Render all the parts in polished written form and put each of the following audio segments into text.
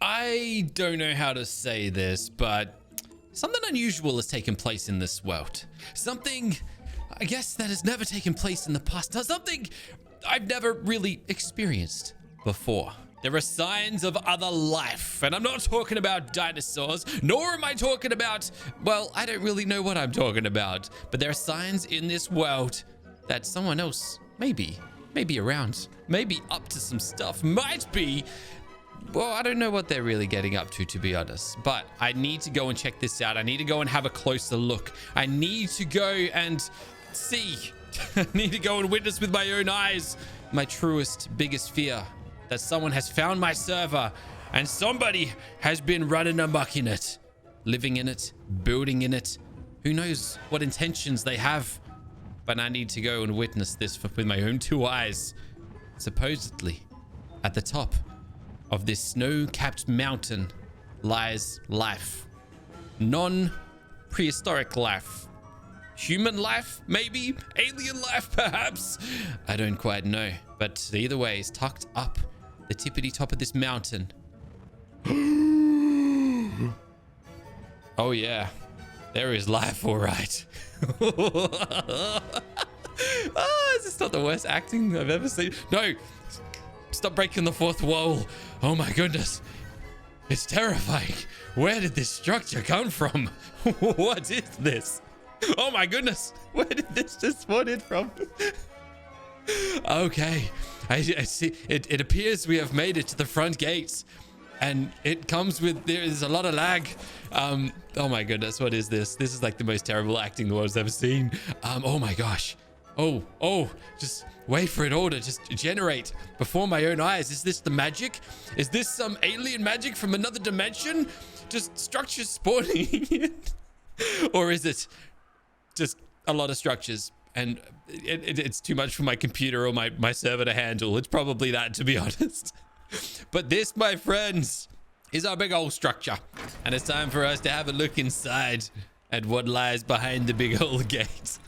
I don't know how to say this, but something unusual has taken place in this world. Something, I guess, that has never taken place in the past. Something I've never really experienced before. There are signs of other life, and I'm not talking about dinosaurs, nor am I talking about, well, I don't really know what I'm talking about, but there are signs in this world that someone else maybe around, maybe up to some stuff, might be. Well, I don't know what they're really getting up to be honest, but I need to go and check this out. I need to go and have a closer look. I need to go and see. I need to go and witness with my own eyes my truest, biggest fear, that someone has found my server and somebody has been running amok in it, living in it, building in it. Who knows what intentions they have, but I need to go and witness this with my own two eyes. Supposedly, at the top of this snow-capped mountain lies life. Non-prehistoric life. Human life, maybe? Alien life, perhaps? I don't quite know. But either way, it's tucked up the tippity top of this mountain. Oh yeah, there is life, all right. Is this not the worst acting I've ever seen? No, stop breaking the fourth wall. Oh my goodness, it's terrifying. Where did this structure come from? What is this? Oh my goodness, where did this just spawn in from? Okay, I see. It appears we have made it to the front gates, and it comes with, there is a lot of lag. Oh my goodness, what is this? This is like the most terrible acting the world's ever seen. Oh my gosh. Oh, just wait for it all to just generate before my own eyes. Is this the magic? Is this some alien magic from another dimension? Just structures spawning? Or is it just a lot of structures? And it's too much for my computer or my server to handle. It's probably that, to be honest. But this, my friends, is our big old structure. And it's time for us to have a look inside at what lies behind the big old gate.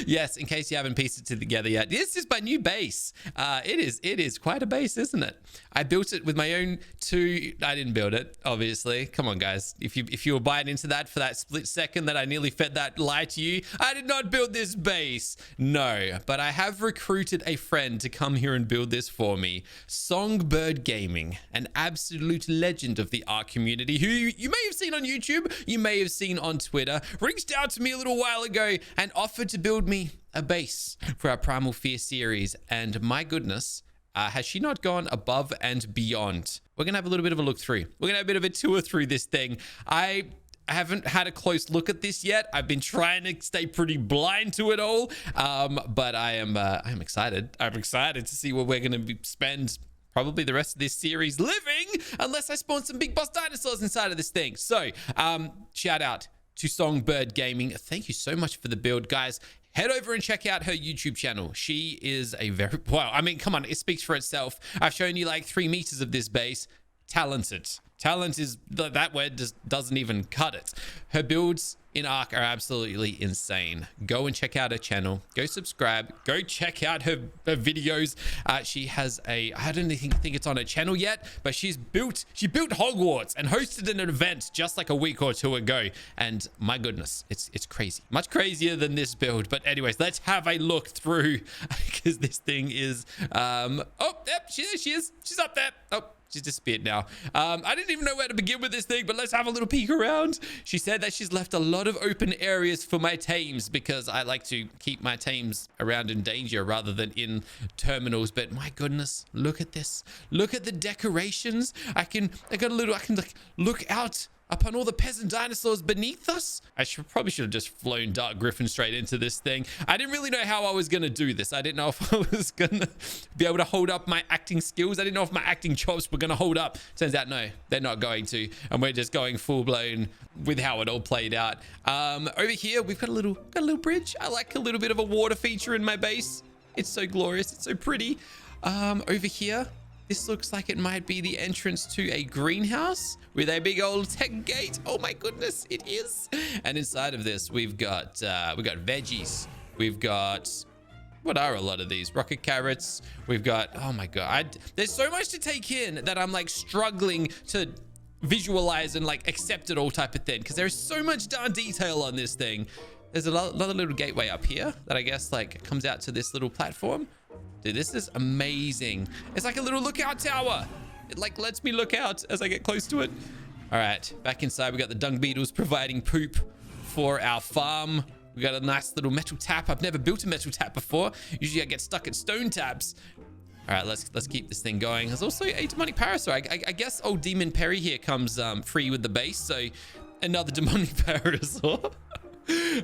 Yes, in case you haven't pieced it together yet, this is my new base. It is quite a base, isn't it? I built it with my own I didn't build it, obviously. Come on, guys. If you were buying into that for that split second that I nearly fed that lie to you, I did not build this base. No, but I have recruited a friend to come here and build this for me. Songbird Gaming, an absolute legend of the ARK community, who you may have seen on YouTube, you may have seen on Twitter, reached out to me a little while ago and offered to build me a base for our Primal Fear series, and my goodness, has she not gone above and beyond? We're gonna have a little bit of a look through. We're gonna have a bit of a tour through this thing. I haven't had a close look at this yet. I've been trying to stay pretty blind to it all, but I'm excited. I'm excited to see what we're gonna spend probably the rest of this series living, unless I spawn some big boss dinosaurs inside of this thing. So shout out to Songbird Gaming. Thank you so much for the build, guys. Head over and check out her YouTube channel. She is a very, wow, I mean, come on, it speaks for itself. I've shown you like 3 meters of this base. Talented. Talent is, that word just doesn't even cut it. Her builds in ARK are absolutely insane. Go and check out her channel. Go subscribe. Go check out her videos. She has a, I don't even think it's on her channel yet, but she built Hogwarts and hosted an event just like a week or two ago. And my goodness, it's crazy. Much crazier than this build. But anyways, let's have a look through, because this thing is, oh, yep, she is. She's up there. Oh, she's disappeared now. I didn't even know where to begin with this thing, but let's have a little peek around. She said that she's left a lot of open areas for my tames, because I like to keep my tames around in danger rather than in terminals. But my goodness, look at this. Look at the decorations. I can like look out upon all the peasant dinosaurs beneath us. I probably should have just flown Dark Griffin straight into this thing. I didn't really know how I was going to do this. I didn't know if I was going to be able to hold up my acting skills. I didn't know if my acting chops were going to hold up. Turns out, no, they're not going to. And we're just going full blown with how it all played out. Over here, we've got a little bridge. I like a little bit of a water feature in my base. It's so glorious. It's so pretty. Over here, this looks like it might be the entrance to a greenhouse with a big old tech gate. Oh my goodness, it is. And inside of this, we've got veggies. We've got, what are a lot of these? Rocket carrots. We've got, oh my God. There's so much to take in that I'm like struggling to visualize and like accept it all type of thing, because there is so much darn detail on this thing. There's another little gateway up here that I guess like comes out to this little platform. Dude, this is amazing. It's like a little lookout tower. It like lets me look out as I get close to it. All right, back inside, we got the dung beetles providing poop for our farm. We got a nice little metal tap. I've never built a metal tap before. Usually I get stuck at stone taps. All right, let's keep this thing going. There's also a demonic parasaur. I guess old Demon Perry here comes free with the base. So another demonic parasaur.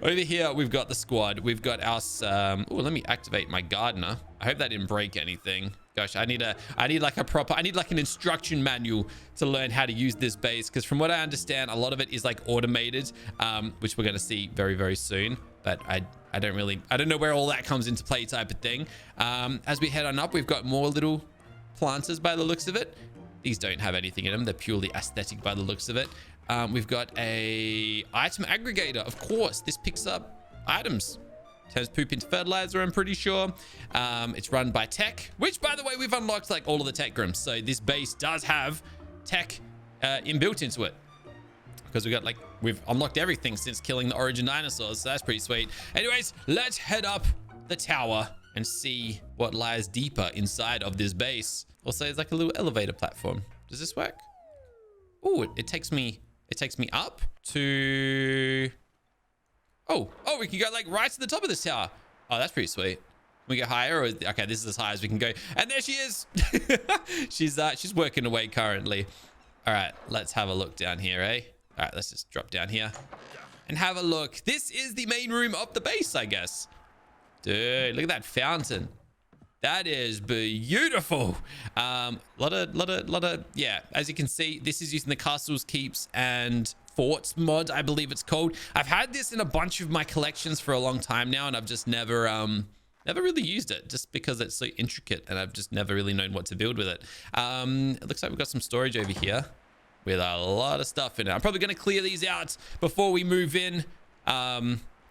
Over here, we've got the squad. We've got our... oh, let me activate my gardener. I hope that didn't break anything. Gosh, I need like an instruction manual to learn how to use this base, because from what I understand, a lot of it is like automated, which we're going to see very, very soon. But I don't know where all that comes into play type of thing. As we head on up, we've got more little planters by the looks of it. These don't have anything in them. They're purely aesthetic by the looks of it. We've got a item aggregator. Of course, this picks up items. Turns poop into fertilizer, I'm pretty sure. It's run by tech, which, by the way, we've unlocked like all of the tech rooms. So this base does have tech inbuilt into it, because we've unlocked everything since killing the origin dinosaurs. So that's pretty sweet. Anyways, let's head up the tower and see what lies deeper inside of this base. Also, it's like a little elevator platform. Does this work? Oh, it takes me up to... Oh, we can go like right to the top of this tower. Oh, that's pretty sweet. Can we get higher? Or okay, this is as high as we can go. And there she is. She's working away currently. All right, let's have a look down here, eh? All right, let's just drop down here and have a look. This is the main room of the base, I guess. Dude, look at that fountain. That is beautiful. Lot of, yeah. As you can see, this is using the castles, keeps, and forts mod, I believe it's called. I've had this in a bunch of my collections for a long time now, and I've just never really used it, just because it's so intricate, and I've just never really known what to build with it. It looks like we've got some storage over here with a lot of stuff in it. I'm probably going to clear these out before we move in.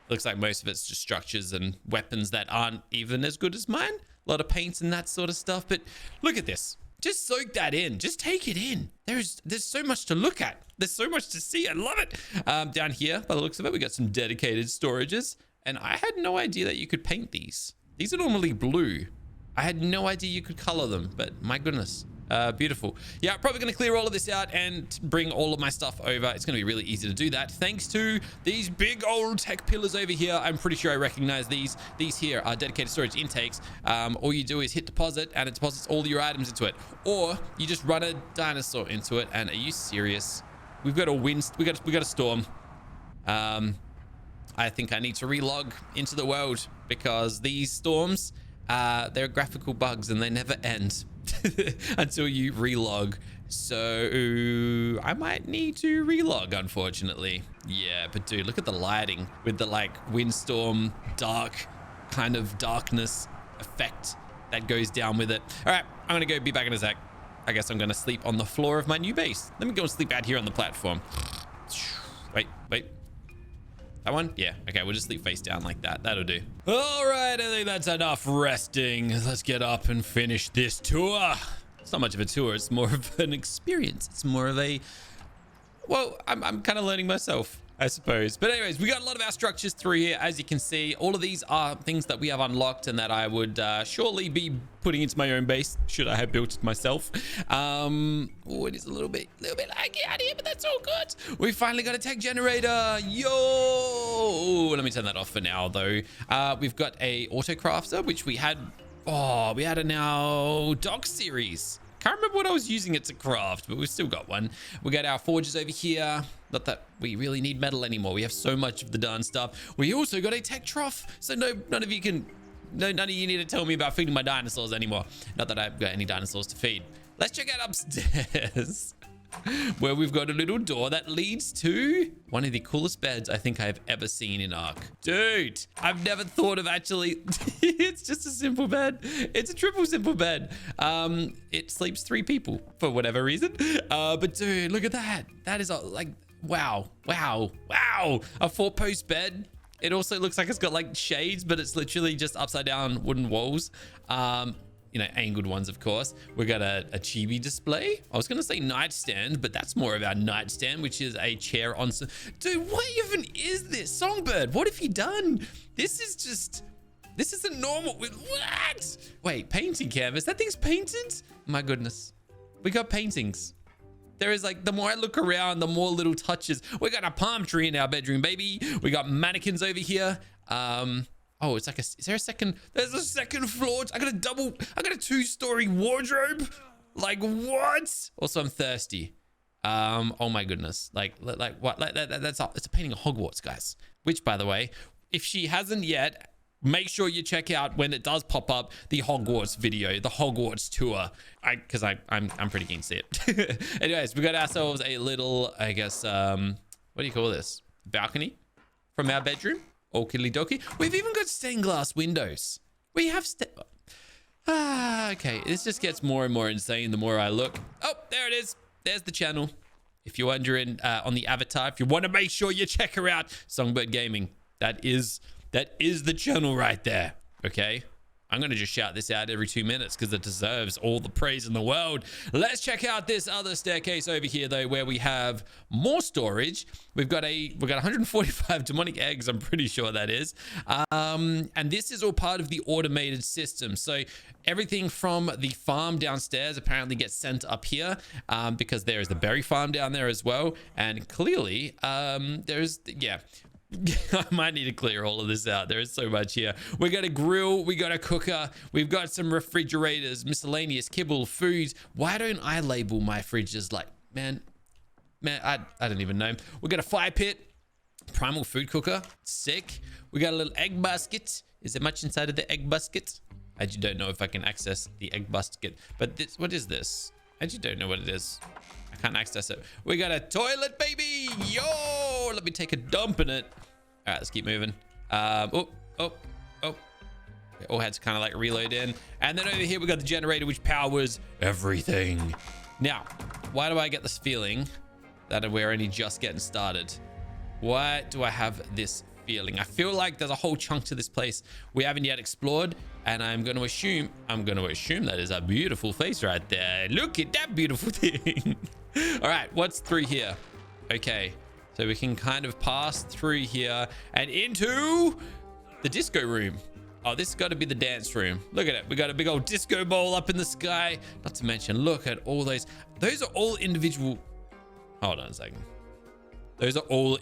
Looks like most of it's just structures and weapons that aren't even as good as mine. A lot of paints and that sort of stuff. But look at this. Just soak that in. Just take it in. There's so much to look at. There's so much to see. I love it. Down here, by the looks of it, we got some dedicated storages. And I had no idea that you could paint these. These are normally blue. I had no idea you could color them. But my goodness. Beautiful. Yeah, I'm probably going to clear all of this out and bring all of my stuff over. It's going to be really easy to do that thanks to these big old tech pillars over here. I'm pretty sure I recognize these. These here are dedicated storage intakes. All you do is hit deposit and it deposits all your items into it, or you just run a dinosaur into it. And are you serious? We've got a wind. We got a storm. I think I need to relog into the world, because these storms, they're graphical bugs and they never end until you relog. So I might need to relog, unfortunately. Yeah, but dude, look at the lighting with the like windstorm dark kind of darkness effect that goes down with it. All right, I'm gonna go be back in a sec. I guess I'm gonna sleep on the floor of my new base. Let me go and sleep out here on the platform. Wait. That one? Yeah. Okay, we'll just sleep face down like that. That'll do. All right, I think that's enough resting. Let's get up and finish this tour. It's not much of a tour. It's more of an experience. It's more of a... Well, I'm kind of learning myself, I suppose. But anyways, we got a lot of our structures through here. As you can see, all of these are things that we have unlocked and that I would surely be putting into my own base, should I have built it myself. Oh, it is a little bit laggy out here, but that's all good. We finally got a tech generator. Yo! Let me turn that off for now, though. We've got a autocrafter, which we had... Oh, we had a now dock series. Can't remember what I was using it to craft, but we've still got one. We got our forges over here. Not that we really need metal anymore. We have so much of the darn stuff. We also got a tech trough. So none of you need to tell me about feeding my dinosaurs anymore. Not that I've got any dinosaurs to feed. Let's check out upstairs, where we've got a little door that leads to one of the coolest beds I think I've ever seen in ARK. Dude, I've never thought of actually... It's just a simple bed. It's a triple simple bed. It sleeps 3 people for whatever reason. But dude, look at that. That is like, wow. A 4-post bed. It also looks like it's got like shades, but it's literally just upside down wooden walls. you know, angled ones, of course. We got a chibi display. I was gonna say nightstand, but that's more of our nightstand, which is a chair on. Dude, what even is this? Songbird, what have you done? This isn't normal. What? Wait, painting canvas. That thing's painted? My goodness. We got paintings. There is like, the more I look around, the more little touches. We got a palm tree in our bedroom, baby. We got mannequins over here. Oh, it's like is there a second? There's a second floor. I got a 2-story wardrobe. Like what? Also, I'm thirsty. Oh my goodness. Like what? It's a painting of Hogwarts, guys. Which, by the way, if she hasn't yet, make sure you check out when it does pop up the Hogwarts video, the Hogwarts tour. Because I'm pretty keen to see it. Anyways, we got ourselves a little, I guess, what do you call this? Balcony from our bedroom. Okie dokie. We've even got stained glass windows. We have okay. This just gets more and more insane the more I look. Oh, there it is. There's the channel. If you're wondering on the avatar, if you want to make sure you check her out, Songbird Gaming. That is the channel right there. Okay. I'm going to just shout this out every 2 minutes because it deserves all the praise in the world. Let's check out this other staircase over here, though, where we have more storage. We've got 145 demonic eggs, I'm pretty sure that is. And this is all part of the automated system. So everything from the farm downstairs apparently gets sent up here because there is the berry farm down there as well. And clearly, yeah. I might need to clear all of this out. There is so much here. We got a grill, we got a cooker, we've got some refrigerators, miscellaneous kibble, food. Why don't I label my fridges like, man, I don't even know. We got a fire pit, primal food cooker, sick. We got a little egg basket. Is there much inside of the egg basket? I actually don't know if I can access the egg basket, but this, what is this? I actually don't know what it is. I can't access it. We got a toilet, baby. Yo, let me take a dump in it. All right, let's keep moving. Oh. We all had to kind of like reload in. And then over here, we got the generator, which powers everything. Now, why do I get this feeling that we're only just getting started? Why do I have this feeling? I feel like there's a whole chunk to this place we haven't yet explored. And I'm going to assume that is a beautiful face right there. Look at that beautiful thing. All right, what's through here? Okay, so we can kind of pass through here and into the disco room. Oh, this has got to be the dance room. Look at it. We got a big old disco ball up in the sky. Not to mention, look at all those. Those are all individual. Hold on a second. Those are all.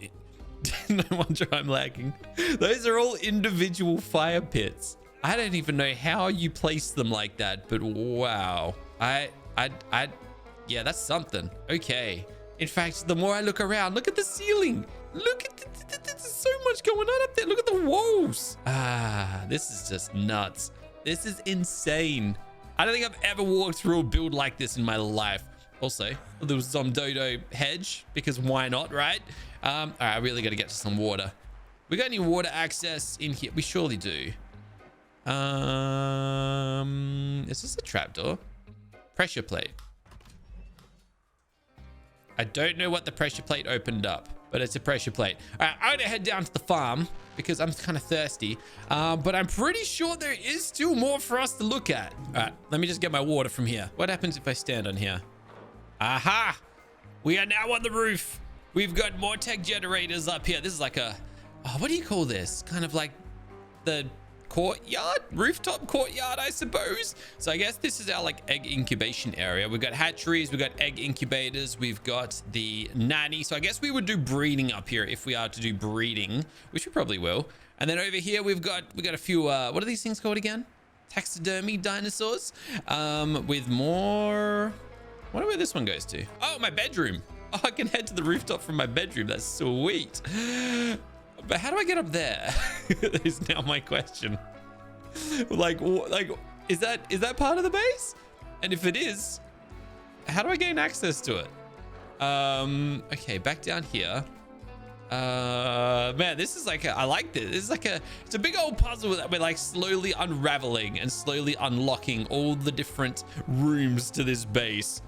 No wonder I'm lagging. Those are all individual fire pits. I don't even know how you place them like that, but wow. Yeah, that's something. Okay. In fact, the more I look around, look at the ceiling. Look at there's so much going on up there. Look at the walls. This is just nuts. This is insane. I don't think I've ever walked through a build like this in my life. Also, a little Zomdodo hedge, because why not, right? All right, I really got to get to some water. We got any water access in here? We surely do. Is this a trapdoor? Pressure plate. I don't know what the pressure plate opened up, but it's a pressure plate. All right, I'm gonna head down to the farm because I'm kind of thirsty. But I'm pretty sure there is still more for us to look at. All right, let me just get my water from here. What happens if I stand on here? Aha! We are now on the roof. We've got more tech generators up here. This is like a, oh, what do you call this? Kind of like the courtyard, rooftop courtyard, I suppose. So I guess this is our like egg incubation area. We've got hatcheries, we've got egg incubators, we've got the nanny. So I guess we would do breeding up here if we are to do breeding, which we probably will. And then over here we've got a few what are these things called again? Taxidermy dinosaurs with more. I wonder where this one goes to. Oh, my bedroom. Oh, I can head to the rooftop from my bedroom. That's sweet. But how do I get up there? That is now my question. Like, is that part of the base? And if it is, how do I gain access to it? Okay, back down here. Man, this is like I like this. This is like it's a big old puzzle that we're like slowly unraveling and slowly unlocking all the different rooms to this base.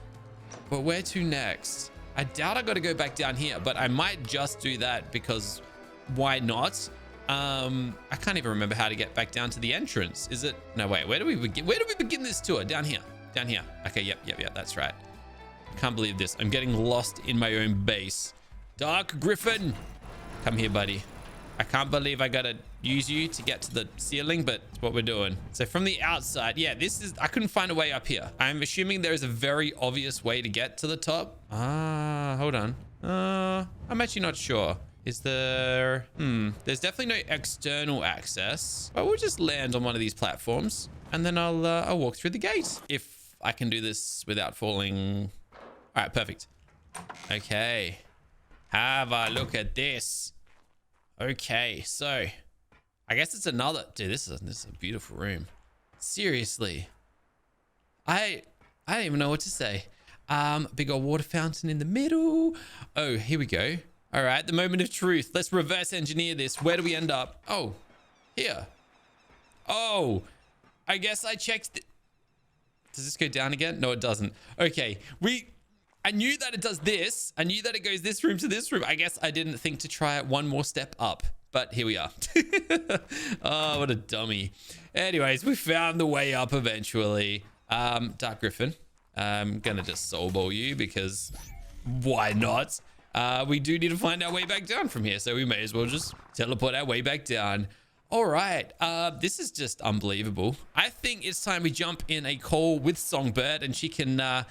But where to next? I doubt I got to go back down here, but I might just do that because why not? I can't even remember how to get back down to the entrance. Is it? No, wait, where do we begin? Where do we begin this tour? Down here. Down here. Okay, yep, that's right. I can't believe this. I'm getting lost in my own base. Dark Griffin. Come here, buddy. I can't believe I gotta use you to get to the ceiling, but it's what we're doing. So from the outside, yeah, I couldn't find a way up here. I'm assuming there is a very obvious way to get to the top. Hold on. I'm actually not sure. Is there... There's definitely no external access. But we'll just land on one of these platforms and then I'll walk through the gate. If I can do this without falling... All right, perfect. Okay. Have a look at this. Okay, so I guess it's another... Dude, this is a beautiful room. Seriously. I don't even know what to say. Big old water fountain in the middle. Oh, here we go. All right, the moment of truth. Let's reverse engineer this. Where do we end up? Oh, here. Oh, I guess I checked. Does this go down again? No, it doesn't. Okay, I knew that it does this. I knew that it goes this room to this room. I guess I didn't think to try it one more step up, but here we are. Oh, what a dummy. Anyways, we found the way up eventually. Dark Griffin, I'm gonna just soul ball you because why not? We do need to find our way back down from here, so we may as well just teleport our way back down. All right, this is just unbelievable. I think it's time we jump in a call with Songbird and she can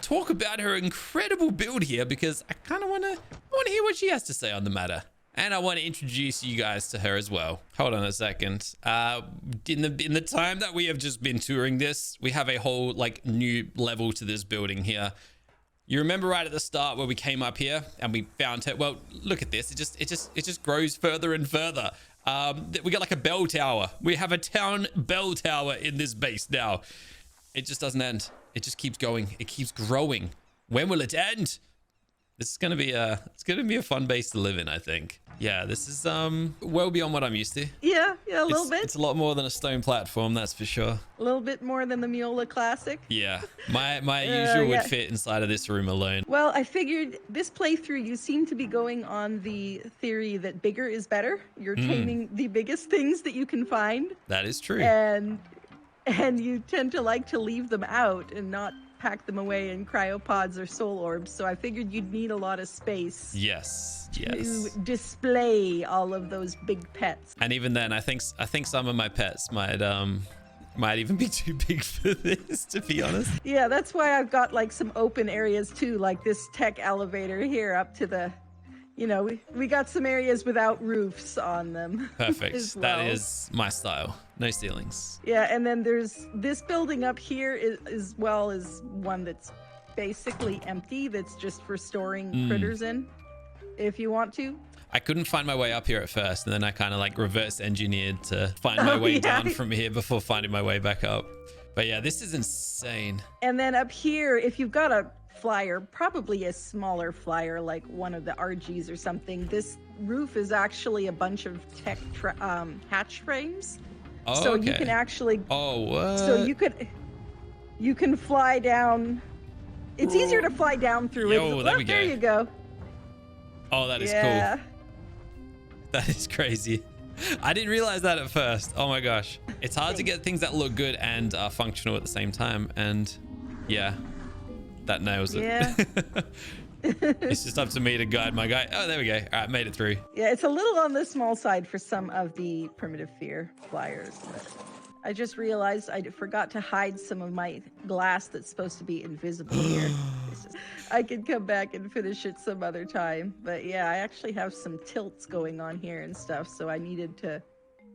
talk about her incredible build here because I kind of want to hear what she has to say on the matter. And I want to introduce you guys to her as well. Hold on a second. In the time that we have just been touring this, we have a whole like new level to this building here. You remember right at the start where we came up here and we found her? Well, look at this. It just grows further and further. We got like a bell tower. We have a town bell tower in this base now. It just doesn't end. It just keeps going. It keeps growing. When will it end? This is gonna be a fun base to live in, I think. Yeah, this is well beyond what I'm used to. Yeah, a little bit. It's a lot more than a stone platform, that's for sure. A little bit more than the Miola Classic. Yeah, my usual would fit inside of this room alone. Well, I figured this playthrough, you seem to be going on the theory that bigger is better. You're taming the biggest things that you can find. That is true. And you tend to like to leave them out and not pack them away in cryopods or soul orbs. So I figured you'd need a lot of space. Yes. To display all of those big pets. And even then, I think some of my pets might even be too big for this, to be honest. Yeah, that's why I've got like some open areas too, like this tech elevator here up to the, you know, we got some areas without roofs on them. Perfect. Well. That is my style. No ceilings. Yeah, and then there's this building up here as well as one that's basically empty, that's just for storing critters in, if you want to. I couldn't find my way up here at first, and then I kind of like reverse engineered to find my way down from here before finding my way back up. But yeah, this is insane. And then up here, if you've got a flyer, probably a smaller flyer like one of the RGs or something, this roof is actually a bunch of tech hatch frames. Oh, so okay. you can actually what? So you can fly down. It's easier to fly down through it. Oh, there we go. There you go. Oh, that is cool. That is crazy. I didn't realize that at first. Oh my gosh. It's hard to get things that look good and are functional at the same time. And yeah, that nails it. Yeah. It's just up to me to guide my guy. Oh, there we go. All right, made it through. Yeah, it's a little on the small side for some of the Primitive Fear flyers. But I just realized I forgot to hide some of my glass that's supposed to be invisible here. I can come back and finish it some other time. But yeah, I actually have some tilts going on here and stuff, so I needed to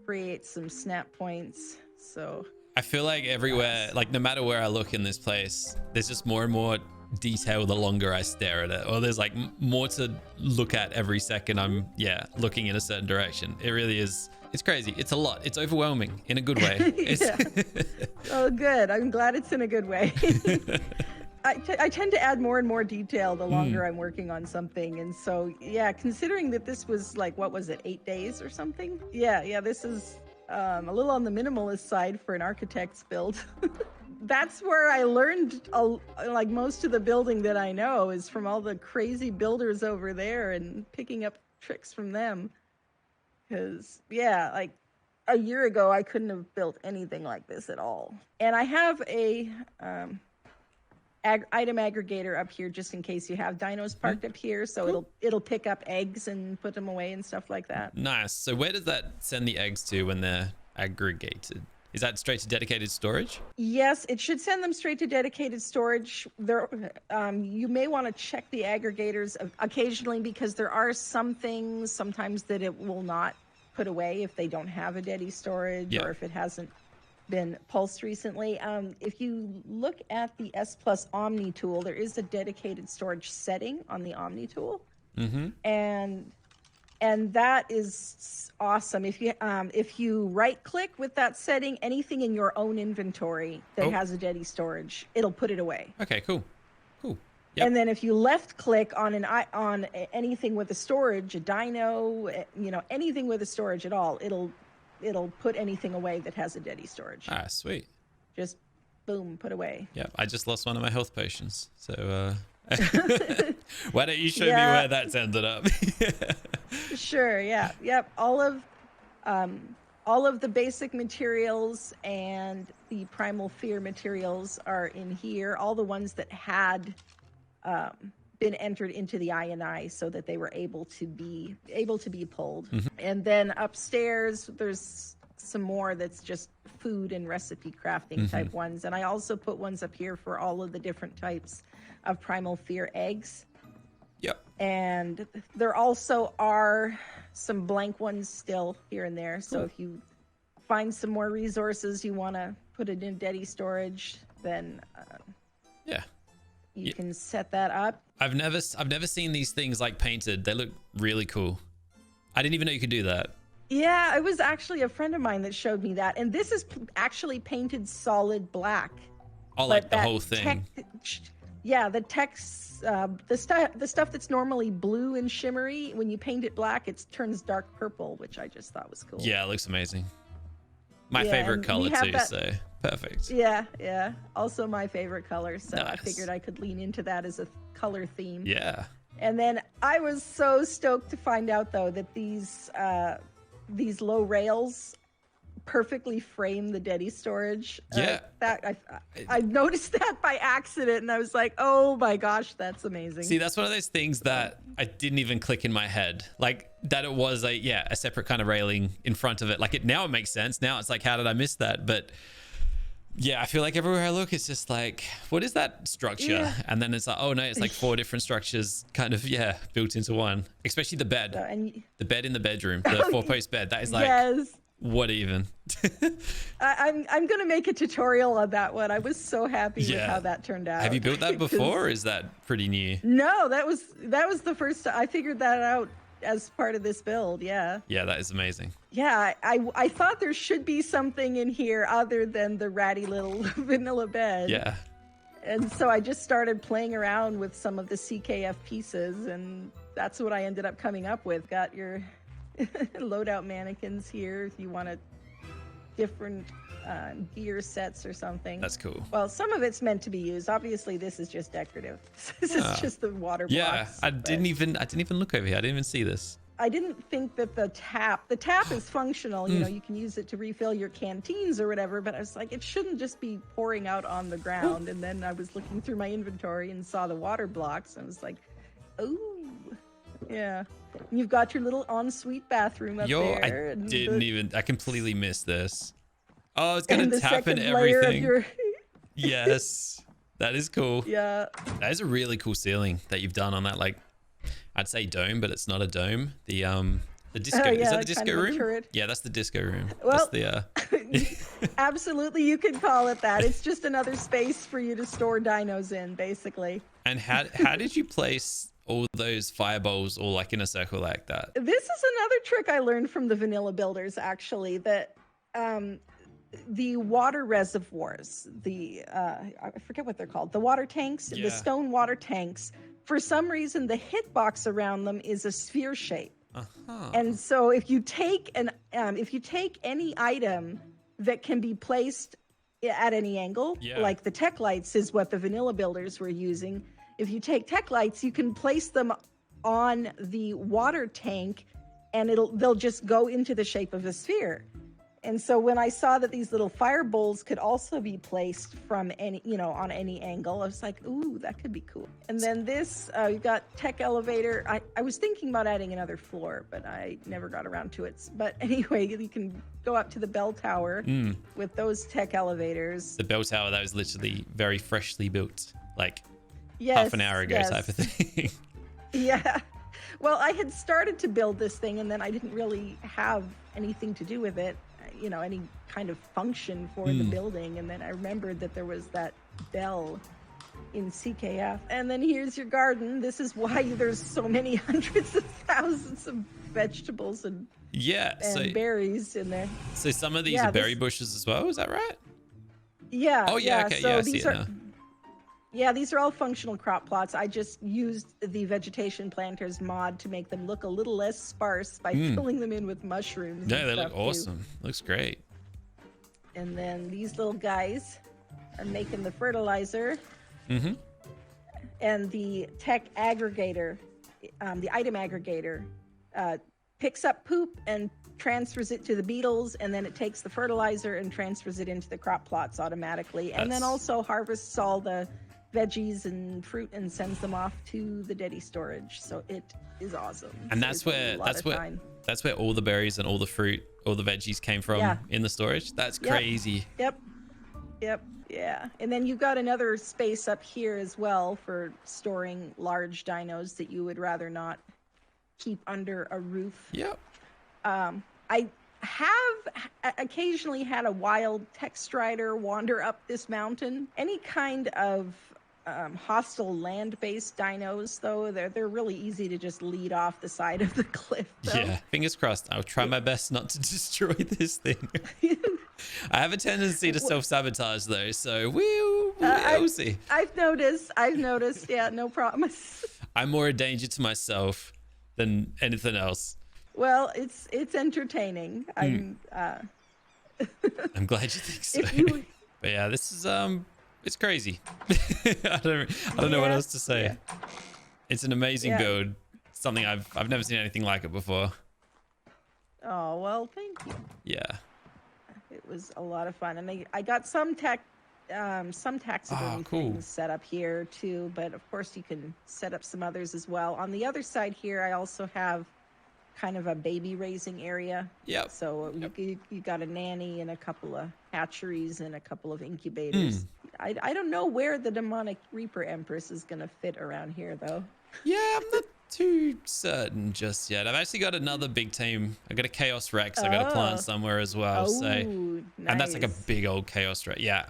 create some snap points. So I feel like everywhere, like no matter where I look in this place, there's just more and more detail the longer I stare at it, or there's like more to look at every second I'm looking in a certain direction. It really is. It's crazy. It's a lot. It's overwhelming in a good way. Oh, good. I'm glad it's in a good way. I tend to add more and more detail the longer I'm working on something. And so, yeah, considering that this was like, what was it, 8 days or something? Yeah, this is a little on the minimalist side for an architect's build. That's where I learned, like most of the building that I know is from all the crazy builders over there and picking up tricks from them. Because, yeah, like a year ago, I couldn't have built anything like this at all. And I have a item aggregator up here just in case you have dinos parked up here. So it'll pick up eggs and put them away and stuff like that. Nice. So where does that send the eggs to when they're aggregated? Is that straight to dedicated storage? Yes, it should send them straight to dedicated storage. There, you may want to check the aggregators occasionally because there are some things sometimes that it will not put away if they don't have a dedi storage or if it hasn't been pulsed recently. If you look at the S Plus Omni tool, there is a dedicated storage setting on the Omni tool, and that is awesome. If you right click with that setting, anything in your own inventory that has a dedi storage, it'll put it away. Okay, cool. Yep. And then if you left click on anything with a storage, a dino, anything with a storage at all, it'll put anything away that has a dedi storage. Ah, sweet. Just boom, put away. Yeah, I just lost one of my health potions. So why don't you show me where that's ended up? Sure, yeah. Yep. All of the basic materials and the primal fear materials are in here. All the ones that had been entered into the INI so that they were able to be pulled. And then upstairs there's some more that's just food and recipe crafting type ones. And I also put ones up here for all of the different types of primal fear eggs. Yep. And there also are some blank ones still here and there. So if you find some more resources you want to put it in dedi storage, then you can set that up. I've never seen these things like painted. They look really cool. I didn't even know you could do that. Yeah, it was actually a friend of mine that showed me that. And this is actually painted solid black. Oh, like the whole thing. The text, the stuff that's normally blue and shimmery, when you paint it black, it turns dark purple, which I just thought was cool. Yeah, it looks amazing. My favorite color too, so perfect. Yeah. Also my favorite color, so nice. I figured I could lean into that as a color theme. Yeah. And then I was so stoked to find out though that these low rails perfectly frame the dedi storage. I noticed that by accident and I was like, oh my gosh, that's amazing. See, that's one of those things that I didn't even click in my head, like that it was a separate kind of railing in front of it. Like now it makes sense. Now it's like, how did I miss that? But yeah, I feel like everywhere I look, it's just like, what is that structure? Yeah. And then it's like, oh no, it's like 4 different structures kind of, built into one, especially the bed. The bed in the bedroom, the 4-post bed. That is like, what even? I'm going to make a tutorial on that one. I was so happy with how that turned out. Have you built that before or is that pretty new? No, that was the first time. I figured that out as part of this build. Yeah, that is amazing. Yeah, I thought there should be something in here other than the ratty little vanilla bed. Yeah. And so I just started playing around with some of the CKF pieces, and that's what I ended up coming up with. Got your loadout mannequins here if you want a different gear sets or something. That's cool. Well, some of it's meant to be used. Obviously, this is just decorative. This is just the water blocks. Yeah, I didn't even look over here. I didn't even see this. I didn't think that the tap is functional. You know, you can use it to refill your canteens or whatever, but I was like, it shouldn't just be pouring out on the ground. And then I was looking through my inventory and saw the water blocks. And I was like, oh, yeah. And you've got your little ensuite bathroom up there. I completely missed this. Oh, it's going to tap in everything. Yes, that is cool. Yeah. That is a really cool ceiling that you've done on that, like, I'd say dome, but it's not a dome. The disco, is that the disco room? Yeah, that's the disco room. Well, that's the, absolutely, you could call it that. It's just another space for you to store dinos in, basically. And how did you place all those fireballs all like in a circle like that? This is another trick I learned from the vanilla builders, actually, that the water reservoirs, I forget what they're called, the water tanks, the stone water tanks, for some reason the hitbox around them is a sphere shape. And so if you take any item that can be placed at any angle, like the tech lights is what the vanilla builders were using. If you take tech lights, you can place them on the water tank and they'll just go into the shape of a sphere. And so when I saw that these little fire bowls could also be placed from any, on any angle, I was like, ooh, that could be cool. And then this, you've got tech elevator. I was thinking about adding another floor, but I never got around to it. But anyway, you can go up to the bell tower with those tech elevators. The bell tower that was literally very freshly built, like half an hour ago type of thing. Yeah. Well, I had started to build this thing, and then I didn't really have anything to do with it, any kind of function for the building. And then I remembered that there was that bell in CKF. And then here's your garden. This is why there's so many hundreds of thousands of vegetables and berries in there. So some of these are berry bushes as well. Is that right? Yeah. Oh, yeah. Okay. So I see it now. Yeah, these are all functional crop plots. I just used the vegetation planters mod to make them look a little less sparse by filling them in with mushrooms. Yeah, they look awesome. Looks great. And then these little guys are making the fertilizer. And the tech aggregator, the item aggregator, picks up poop and transfers it to the beetles, and then it takes the fertilizer and transfers it into the crop plots automatically. And then also harvests all the veggies and fruit and sends them off to the Dedi storage. So it is awesome. And that's where all the berries and all the fruit, all the veggies came from in the storage. That's crazy. Yep. Yeah. And then you've got another space up here as well for storing large dinos that you would rather not keep under a roof. Yep. I have occasionally had a wild tech strider wander up this mountain. Any kind of hostile land-based dinos, though, they're really easy to just lead off the side of the cliff, though. Yeah, fingers crossed. I'll try my best not to destroy this thing. I have a tendency to self-sabotage, though, so we'll see. I've noticed. Yeah, no promise. I'm more a danger to myself than anything else. Well, it's entertaining. I'm glad you think so. But yeah, this is it's crazy. I don't know what else to say. Yeah. It's an amazing build. Something I've never seen anything like it before. Oh, well, thank you. Yeah. It was a lot of fun, and I got some taxidermy things set up here too, but of course you can set up some others as well. On the other side here, I also have kind of a baby raising area. Yep. So you got a nanny and a couple of hatcheries and a couple of incubators. I don't know where the demonic Reaper Empress is going to fit around here, though. Yeah, I'm not too certain just yet. I've actually got another big team. I got a Chaos Rex. I got a plant somewhere as well. Nice. And that's like a big old Chaos Rex. Yeah,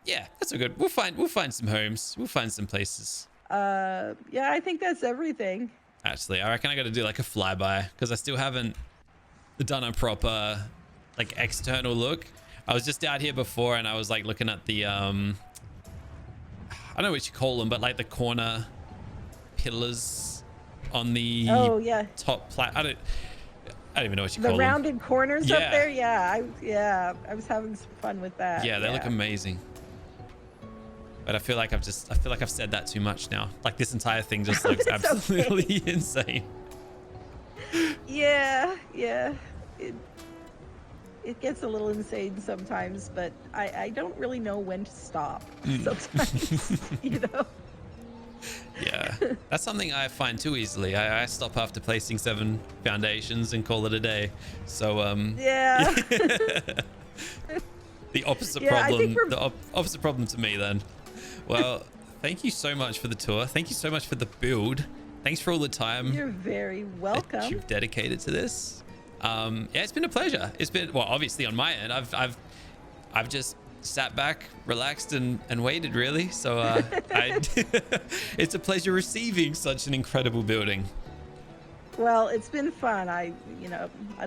that's all good. We'll find some homes. We'll find some places. Yeah, I think that's everything. Actually, I reckon I got to do like a flyby because I still haven't done a proper like external look. I was just out here before and I was like looking at the I don't know what you call them, but like the corner pillars on the top I don't even know what you call them. The rounded corners up there. Yeah, I was having some fun with that. Yeah, they look amazing. But I feel like I've said that too much now. Like this entire thing just looks absolutely insane. Yeah. It gets a little insane sometimes, but I don't really know when to stop sometimes, Yeah, that's something I find too easily. I stop after placing 7 foundations and call it a day. So yeah. The opposite problem. The opposite problem to me then. Well, thank you so much for the tour. Thank you so much for the build. Thanks for all the time. You're very welcome. That you've dedicated to this. Yeah, it's been a pleasure. It's been, well, obviously on my end, I've just sat back, relaxed, and waited really. So it's a pleasure receiving such an incredible building. Well, it's been fun. I'd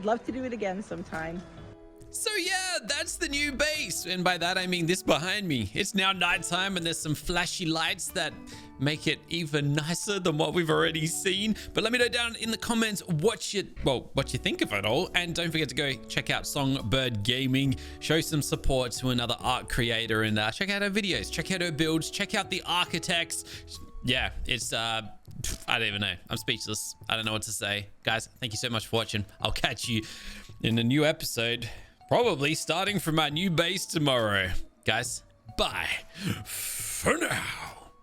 love to do it again sometime. So yeah, that's the new base. And by that, I mean this behind me. It's now nighttime and there's some flashy lights that make it even nicer than what we've already seen. But let me know down in the comments what you think of it all. And don't forget to go check out Songbird Gaming, show some support to another ARK creator, and check out her videos, check out her builds, check out the architects. Yeah, it's I don't even know. I'm speechless. I don't know what to say. Guys, thank you so much for watching. I'll catch you in a new episode, probably starting from our new base tomorrow. Guys, bye for now.